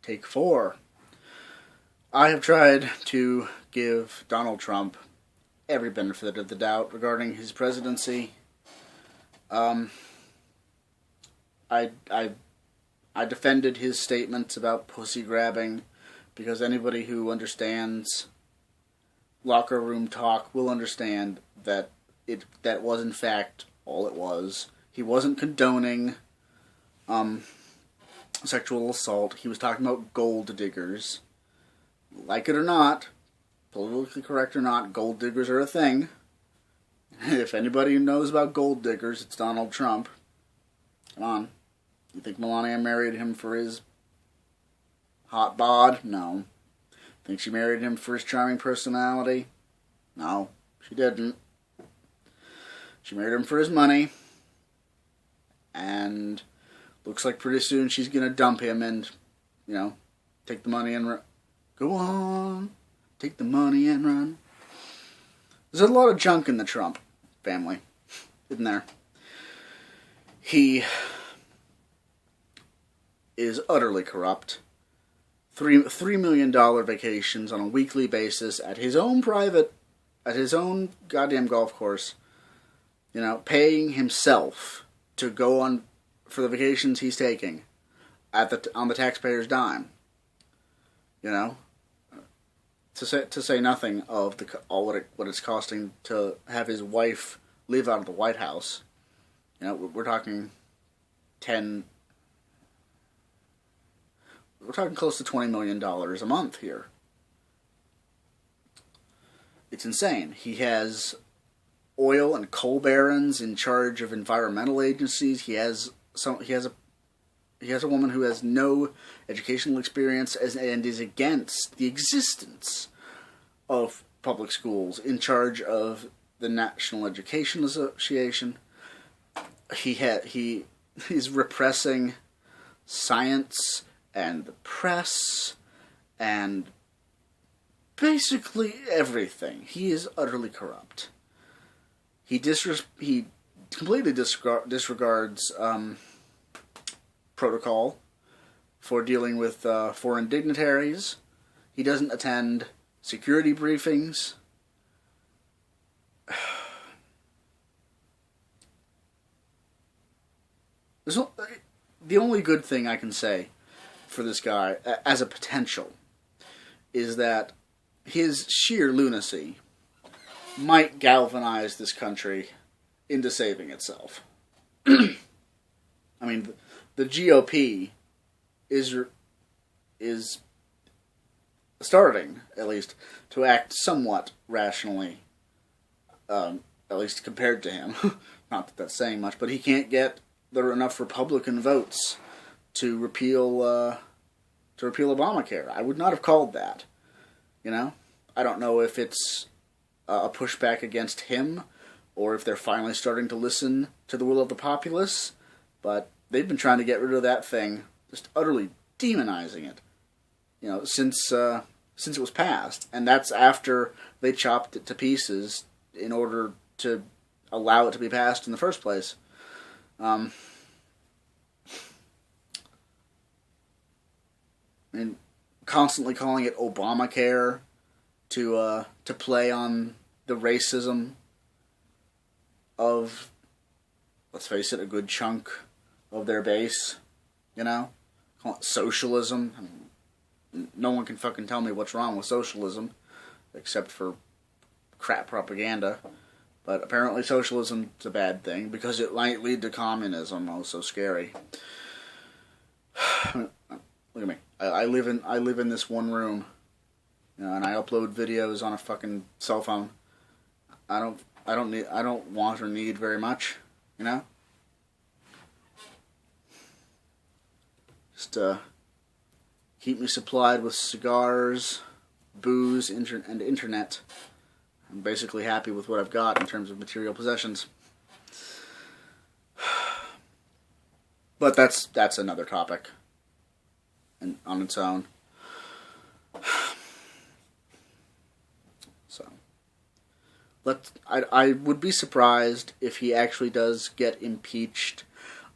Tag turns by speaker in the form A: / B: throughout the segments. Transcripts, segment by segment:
A: Take 4. I have tried to give Donald Trump every benefit of the doubt regarding his presidency. I defended his statements about pussy grabbing because anybody who understands locker room talk will understand that that was in fact all it was. He wasn't condoning sexual assault. He was talking about gold diggers. Like it or not, politically correct or not, gold diggers are a thing. If anybody knows about gold diggers, it's Donald Trump. Come on. You think Melania married him for his hot bod? No. Think she married him for his charming personality? No, she didn't. She married him for his money. And looks like pretty soon she's going to dump him and, take the money and go on. Take the money and run. There's a lot of junk in the Trump family, isn't there? He is utterly corrupt. $3 million vacations on a weekly basis at his own goddamn golf course. Paying himself to go on for the vacations he's taking on the taxpayer's dime. To say nothing of what it's costing to have his wife live out of the White House. We're talking close to $20 million a month here. It's insane. He has oil and coal barons in charge of environmental agencies. He has a woman who has no educational experience and is against the existence of public schools in charge of the National Education Association. He's repressing science and the press and basically everything. He is utterly corrupt. He completely disregards protocol for dealing with foreign dignitaries. He doesn't attend security briefings. The only good thing I can say for this guy, as a potential, is that his sheer lunacy might galvanize this country into saving itself. I mean, the GOP is starting, at least, to act somewhat rationally, at least compared to him. Not that that's saying much, but he can't get enough Republican votes to repeal Obamacare. I would not have called that. I don't know if it's a pushback against him, or if they're finally starting to listen to the will of the populace, but they've been trying to get rid of that thing, just utterly demonizing it, since it was passed, and that's after they chopped it to pieces in order to allow it to be passed in the first place. Constantly calling it Obamacare to play on the racism of, let's face it, a good chunk of their base, Call it socialism. No one can fucking tell me what's wrong with socialism, except for crap propaganda. But apparently socialism's a bad thing, because it might lead to communism. Oh, so scary. Look at me. I live in this one room, and I upload videos on a fucking cell phone. I don't want or need very much, Just keep me supplied with cigars, booze, and internet. I'm basically happy with what I've got in terms of material possessions. But that's another topic on its own. So, I would be surprised if he actually does get impeached.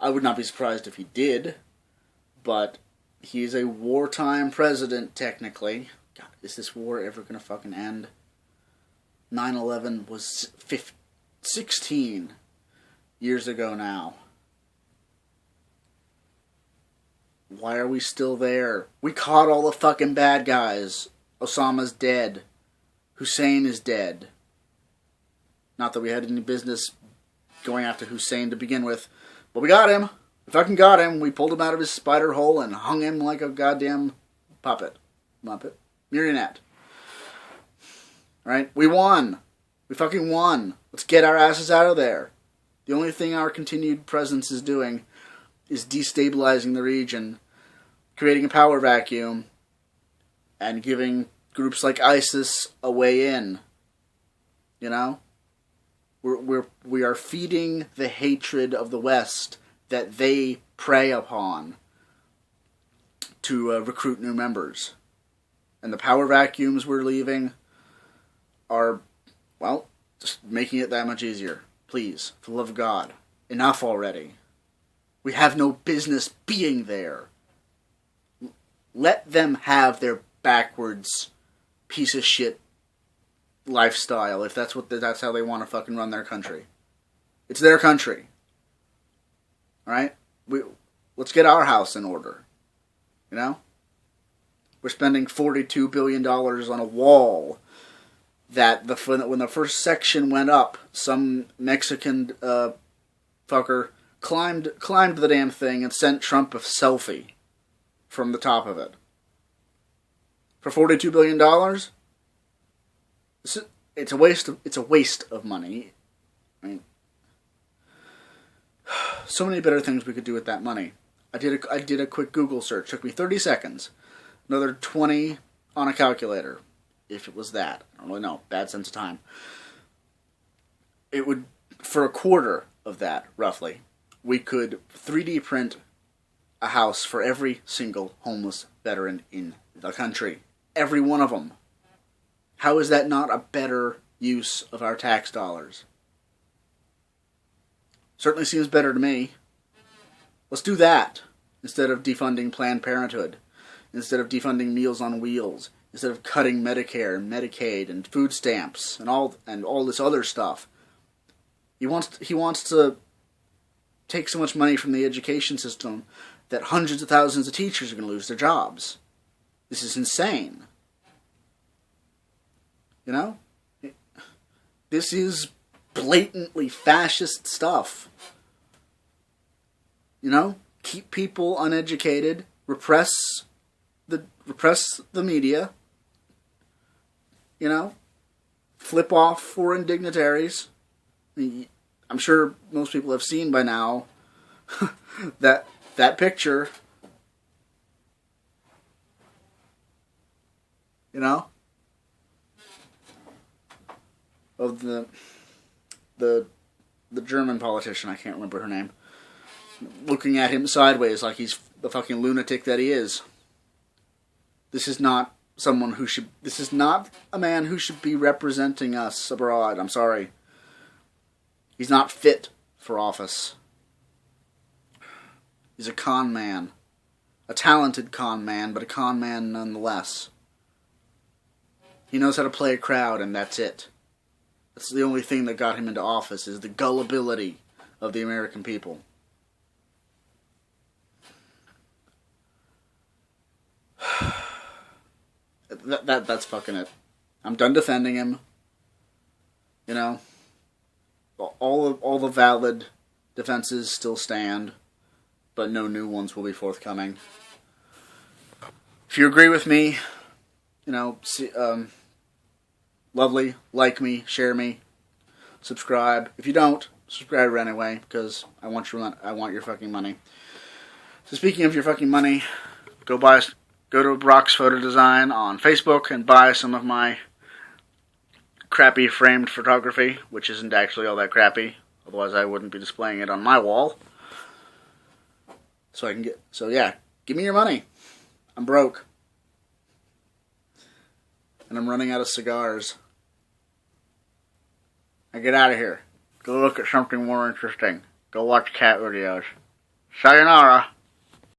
A: I would not be surprised if he did, but He's a wartime president, technically. God, is this war ever gonna fucking end? 9/11 was 16 years ago now. Why are we still there? We caught all the fucking bad guys. Osama's dead. Hussein is dead. Not that we had any business going after Hussein to begin with, but we got him. We fucking got him. We pulled him out of his spider hole and hung him like a goddamn muppet, marionette. Right? We won. We fucking won. Let's get our asses out of there. The only thing our continued presence is doing is destabilizing the region, creating a power vacuum, and giving groups like ISIS a way in. You know? We are feeding the hatred of the West that they prey upon to recruit new members. And the power vacuums we're leaving are, well, just making it that much easier. Please, for the love of God, enough already. We have no business being there. Let them have their backwards piece of shit lifestyle, if that's how they want to fucking run their country. It's their country. Alright? Let's get our house in order. You know? We're spending $42 billion on a wall that when the first section went up, some Mexican fucker climbed the damn thing and sent Trump a selfie from the top of it. For $42 billion? It's a waste of money. I mean, so many better things we could do with that money. I did a quick Google search. Took me 30 seconds. Another 20 on a calculator. If it was that. I don't really know. Bad sense of time. It would, for a quarter of that, roughly, we could 3D print a house for every single homeless veteran in the country. Every one of them. How is that not a better use of our tax dollars? Certainly seems better to me. Let's do that instead of defunding Planned Parenthood, instead of defunding Meals on Wheels, instead of cutting Medicare and Medicaid and food stamps and all this other stuff. He wants to take so much money from the education system that hundreds of thousands of teachers are going to lose their jobs. This is insane. You know? This is blatantly fascist stuff. You know? Keep people uneducated, repress the media, you know? Flip off foreign dignitaries. I'm sure most people have seen by now that picture. You know? Of the German politician, I can't remember her name, looking at him sideways like he's the fucking lunatic that he is. This is not a man who should be representing us abroad. I'm sorry. He's not fit for office. He's a con man. A talented con man, but a con man nonetheless. He knows how to play a crowd, and that's it. That's the only thing that got him into office, is the gullibility of the American people. That's fucking it. I'm done defending him. You know, all the valid defenses still stand, but no new ones will be forthcoming. If you agree with me, you know, lovely, like me, share me, subscribe. If you don't, subscribe anyway, because I want your fucking money. So speaking of your fucking money, go to Brock's Photo Design on Facebook and buy some of my crappy framed photography, which isn't actually all that crappy. Otherwise, I wouldn't be displaying it on my wall. So yeah, give me your money. I'm broke. And I'm running out of cigars. Now get out of here. Go look at something more interesting. Go watch cat videos. Sayonara.